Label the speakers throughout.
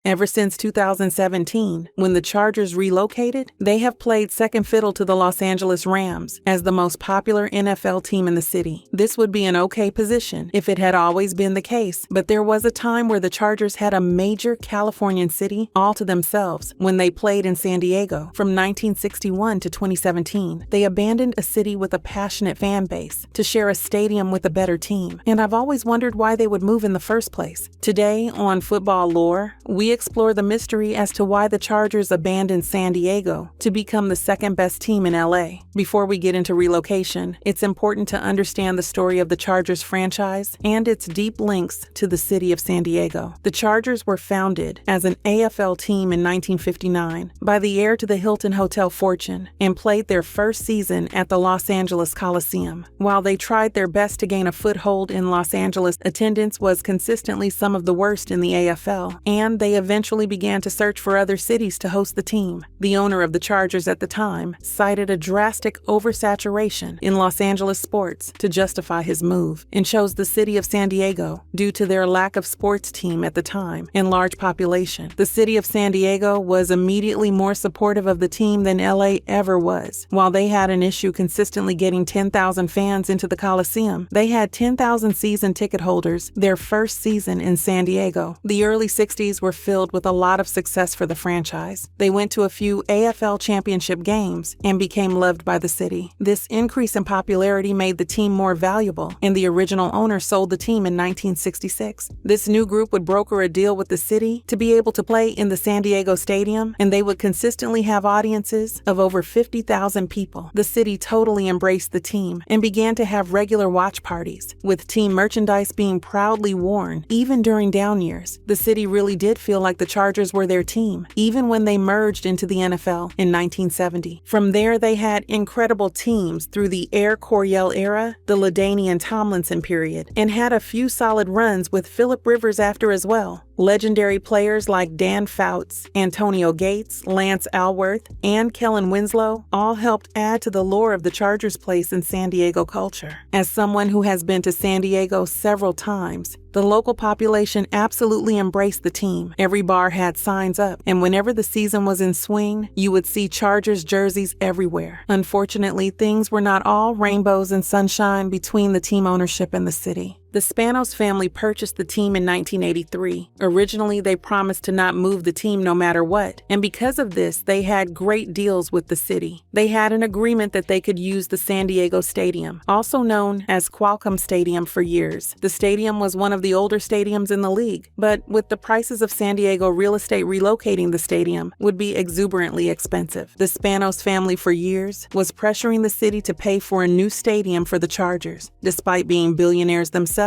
Speaker 1: Ever since 2017, when the Chargers relocated, they have played second fiddle to the Los Angeles Rams as the most popular NFL team in the city. This would be an okay position if it had always been the case, but there was a time where the Chargers had a major Californian city all to themselves when they played in San Diego. From 1961 to 2017, they abandoned a city with a passionate fan base to share a stadium with a better team, and I've always wondered why they would move in the first place. Today on FootballLore, we explore the mystery as to why the Chargers abandoned San Diego to become the second best team in LA. Before we get into relocation, it's important to understand the story of the Chargers franchise and its deep links to the city of San Diego. The Chargers were founded as an AFL team in 1959 by the heir to the Hilton Hotel fortune and played their first season at the Los Angeles Coliseum. While they tried their best to gain a foothold in Los Angeles, attendance was consistently some of the worst in the AFL, and they eventually began to search for other cities to host the team. The owner of the Chargers at the time cited a drastic oversaturation in Los Angeles sports to justify his move and chose the city of San Diego due to their lack of sports team at the time and large population. The city of San Diego was immediately more supportive of the team than LA ever was. While they had an issue consistently getting 10,000 fans into the Coliseum, they had 10,000 season ticket holders their first season in San Diego. The early 60s were filled with a lot of success for the franchise. They went to a few AFL championship games and became loved by the city. This increase in popularity made the team more valuable, and the original owner sold the team in 1966. This new group would broker a deal with the city to be able to play in the San Diego Stadium, and they would consistently have audiences of over 50,000 people. The city totally embraced the team and began to have regular watch parties, with team merchandise being proudly worn even during down years. The city really did feel like the Chargers were their team, even when they merged into the NFL in 1970. From there, they had incredible teams through the Air Coryell era, the LaDainian and Tomlinson period, and had a few solid runs with Phillip Rivers after as well. Legendary players like Dan Fouts, Antonio Gates, Lance Alworth, and Kellen Winslow all helped add to the lore of the Chargers' place in San Diego culture. As someone who has been to San Diego several times, the local population absolutely embraced the team. Every bar had signs up, and whenever the season was in swing, you would see Chargers jerseys everywhere. Unfortunately, things were not all rainbows and sunshine between the team ownership and the city. The Spanos family purchased the team in 1983. Originally, they promised to not move the team no matter what, and because of this, they had great deals with the city. They had an agreement that they could use the San Diego Stadium, also known as Qualcomm Stadium, for years. The stadium was one of the older stadiums in the league, but with the prices of San Diego real estate, relocating the stadium would be exuberantly expensive. The Spanos family for years was pressuring the city to pay for a new stadium for the Chargers. Despite being billionaires themselves,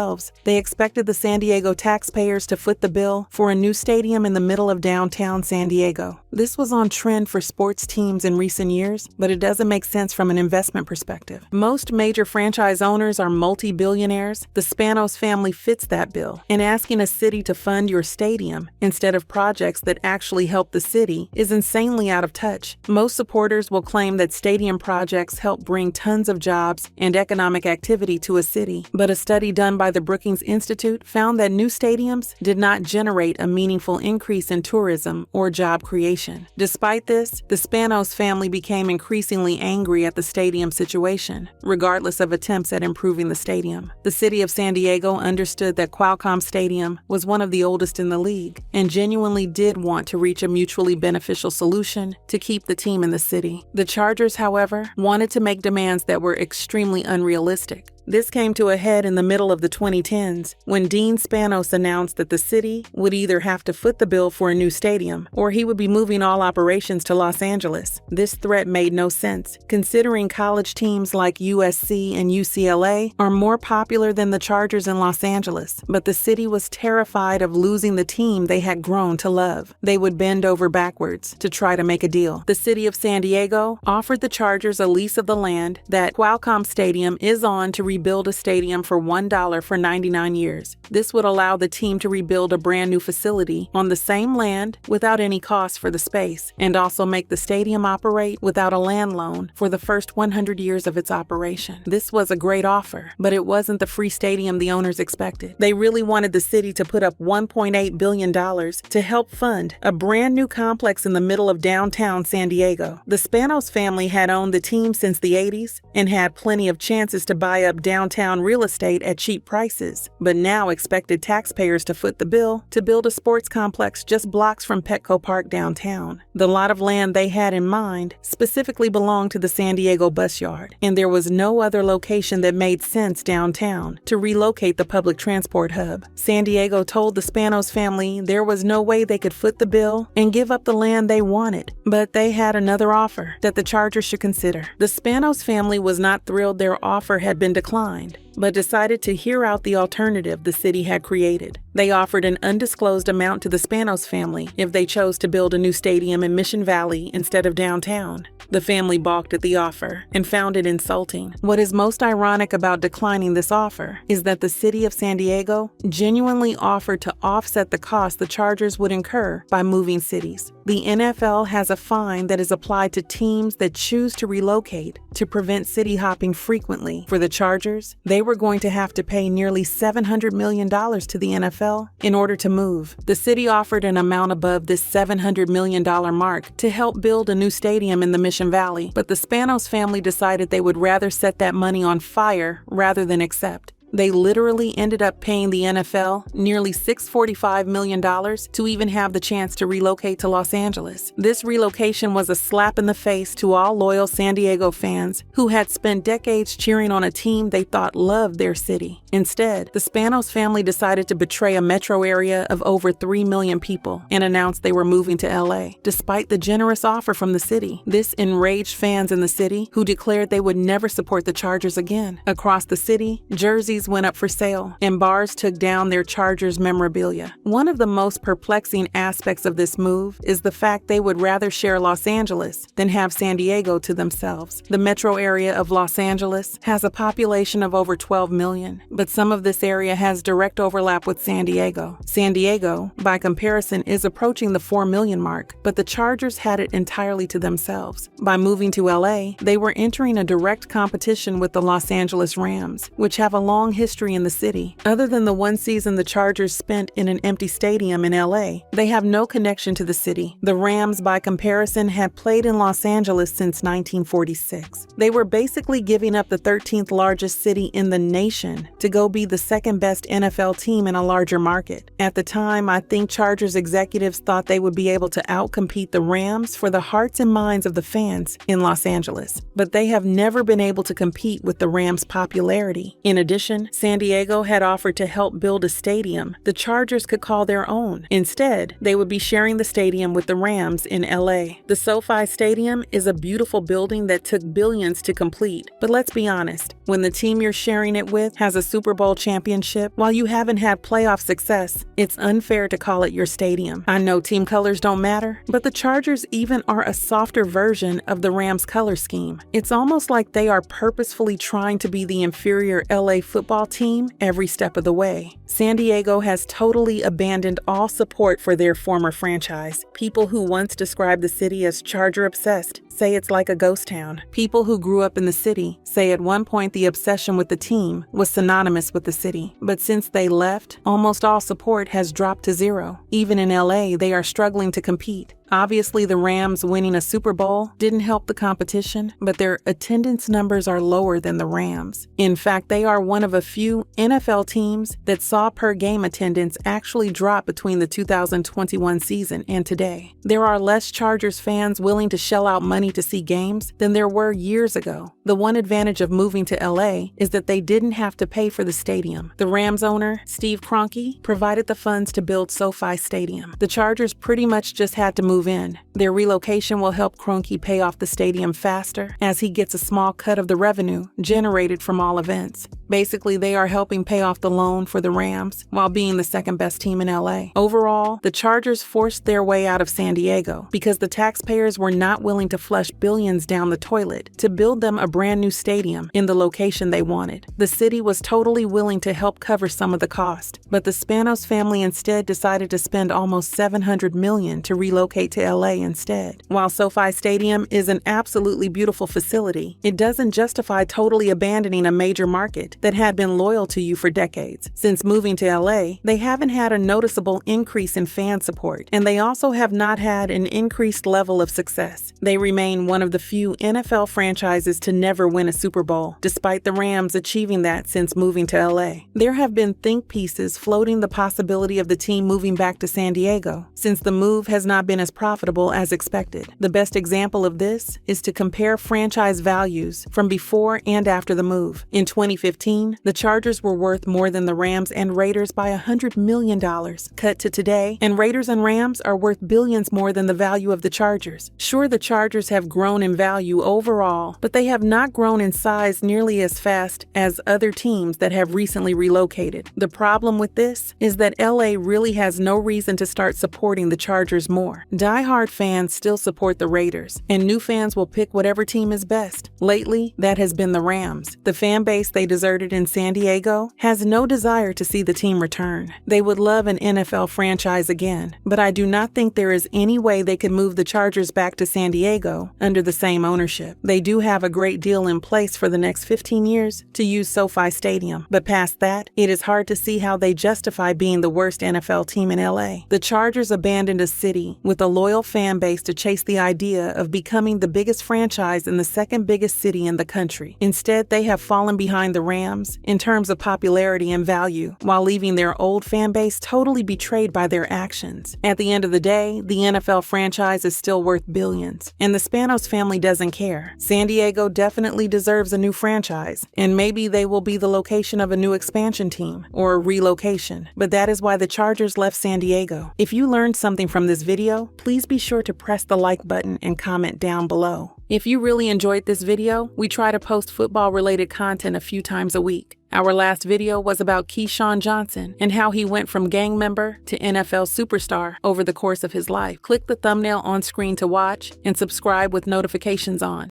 Speaker 1: they expected the San Diego taxpayers to foot the bill for a new stadium in the middle of downtown San Diego. This was on trend for sports teams in recent years, but it doesn't make sense from an investment perspective. Most major franchise owners are multi-billionaires. The Spanos family fits that bill, and asking a city to fund your stadium instead of projects that actually help the city is insanely out of touch. Most supporters will claim that stadium projects help bring tons of jobs and economic activity to a city, but a study done by the Brookings Institute found that new stadiums did not generate a meaningful increase in tourism or job creation. Despite this, the Spanos family became increasingly angry at the stadium situation, regardless of attempts at improving the stadium. The city of San Diego understood that Qualcomm Stadium was one of the oldest in the league and genuinely did want to reach a mutually beneficial solution to keep the team in the city. The Chargers, however, wanted to make demands that were extremely unrealistic. This came to a head in the middle of the 2010s when Dean Spanos announced that the city would either have to foot the bill for a new stadium or he would be moving all operations to Los Angeles. This threat made no sense, considering college teams like USC and UCLA are more popular than the Chargers in Los Angeles, but the city was terrified of losing the team they had grown to love. They would bend over backwards to try to make a deal. The city of San Diego offered the Chargers a lease of the land that Qualcomm Stadium is on to rebuild a stadium for $1 for 99 years. This would allow the team to rebuild a brand new facility on the same land without any cost for the space, and also make the stadium operate without a land loan for the first 100 years of its operation. This was a great offer, but it wasn't the free stadium the owners expected. They really wanted the city to put up $1.8 billion to help fund a brand new complex in the middle of downtown San Diego. The Spanos family had owned the team since the 80s and had plenty of chances to buy up downtown real estate at cheap prices, but now expected taxpayers to foot the bill to build a sports complex just blocks from Petco Park downtown. The lot of land they had in mind specifically belonged to the San Diego bus yard, and there was no other location that made sense downtown to relocate the public transport hub. San Diego told the Spanos family there was no way they could foot the bill and give up the land they wanted, but they had another offer that the Chargers should consider. The Spanos family was not thrilled their offer had been declined, but decided to hear out the alternative the city had created. They offered an undisclosed amount to the Spanos family if they chose to build a new stadium in Mission Valley instead of downtown. The family balked at the offer and found it insulting. What is most ironic about declining this offer is that the city of San Diego genuinely offered to offset the cost the Chargers would incur by moving cities. The NFL has a fine that is applied to teams that choose to relocate to prevent city hopping frequently. For the Chargers, they were going to have to pay nearly $700 million to the NFL in order to move. The city offered an amount above this $700 million mark to help build a new stadium in the Mission Valley, but the Spanos family decided they would rather set that money on fire rather than accept. They literally ended up paying the NFL nearly $645 million to even have the chance to relocate to Los Angeles. This relocation was a slap in the face to all loyal San Diego fans who had spent decades cheering on a team they thought loved their city. Instead, the Spanos family decided to betray a metro area of over 3 million people and announced they were moving to LA, despite the generous offer from the city. This enraged fans in the city who declared they would never support the Chargers again. Across the city, jerseys went up for sale, and bars took down their Chargers memorabilia. One of the most perplexing aspects of this move is the fact they would rather share Los Angeles than have San Diego to themselves. The metro area of Los Angeles has a population of over 12 million, but some of this area has direct overlap with San Diego. San Diego, by comparison, is approaching the 4 million mark, but the Chargers had it entirely to themselves. By moving to LA, they were entering a direct competition with the Los Angeles Rams, which have a long history in the city. Other than the one season the Chargers spent in an empty stadium in LA, they have no connection to the city. The Rams, by comparison, had played in Los Angeles since 1946. They were basically giving up the 13th largest city in the nation to go be the second best NFL team in a larger market. At the time, I think Chargers executives thought they would be able to outcompete the Rams for the hearts and minds of the fans in Los Angeles, but they have never been able to compete with the Rams' popularity. In addition, San Diego had offered to help build a stadium the Chargers could call their own. Instead, they would be sharing the stadium with the Rams in LA. The SoFi Stadium is a beautiful building that took billions to complete, but let's be honest, when the team you're sharing it with has a Super Bowl championship, while you haven't had playoff success, it's unfair to call it your stadium. I know team colors don't matter, but the Chargers even are a softer version of the Rams' color scheme. It's almost like they are purposefully trying to be the inferior LA football team every step of the way. San Diego has totally abandoned all support for their former franchise. People who once described the city as Charger obsessed say it's like a ghost town. People who grew up in the city say at one point the obsession with the team was synonymous with the city. But since they left, almost all support has dropped to zero. Even in LA, they are struggling to compete. Obviously, the Rams winning a Super Bowl didn't help the competition, but their attendance numbers are lower than the Rams. In fact, they are one of a few NFL teams that saw per-game attendance actually drop between the 2021 season and today. There are less Chargers fans willing to shell out money to see games than there were years ago. The one advantage of moving to LA is that they didn't have to pay for the stadium. The Rams owner, Steve Kroenke, provided the funds to build SoFi Stadium. The Chargers pretty much just had to move move in. Their relocation will help Kroenke pay off the stadium faster, as he gets a small cut of the revenue generated from all events. Basically, they are helping pay off the loan for the Rams while being the second best team in LA. Overall, the Chargers forced their way out of San Diego because the taxpayers were not willing to flush billions down the toilet to build them a brand new stadium in the location they wanted. The city was totally willing to help cover some of the cost, but the Spanos family instead decided to spend almost $700 million to relocate to LA instead. While SoFi Stadium is an absolutely beautiful facility, it doesn't justify totally abandoning a major market that had been loyal to you for decades. Since moving to LA, they haven't had a noticeable increase in fan support, and they also have not had an increased level of success. They remain one of the few NFL franchises to never win a Super Bowl, despite the Rams achieving that since moving to LA. There have been think pieces floating the possibility of the team moving back to San Diego, since the move has not been as profitable as expected. The best example of this is to compare franchise values from before and after the move. In 2015, the Chargers were worth more than the Rams and Raiders by $100 million. Cut to today, and Raiders and Rams are worth billions more than the value of the Chargers. Sure, the Chargers have grown in value overall, but they have not grown in size nearly as fast as other teams that have recently relocated. The problem with this is that LA really has no reason to start supporting the Chargers more. Die-hard fans still support the Raiders, and new fans will pick whatever team is best. Lately, that has been the Rams. The fan base they deserted in San Diego has no desire to see the team return. They would love an NFL franchise again, but I do not think there is any way they could move the Chargers back to San Diego under the same ownership. They do have a great deal in place for the next 15 years to use SoFi Stadium, but past that, it is hard to see how they justify being the worst NFL team in LA. The Chargers abandoned a city with a loyal fan base to chase the idea of becoming the biggest franchise in the second biggest city in the country. Instead, they have fallen behind the Rams in terms of popularity and value, while leaving their old fan base totally betrayed by their actions. At the end of the day, the NFL franchise is still worth billions, and the Spanos family doesn't care. San Diego definitely deserves a new franchise, and maybe they will be the location of a new expansion team or a relocation, but that is why the Chargers left San Diego. If you learned something from this video, please be sure to press the like button and comment down below. If you really enjoyed this video, we try to post football-related content a few times a week. Our last video was about Keyshawn Johnson and how he went from gang member to NFL superstar over the course of his life. Click the thumbnail on screen to watch and subscribe with notifications on.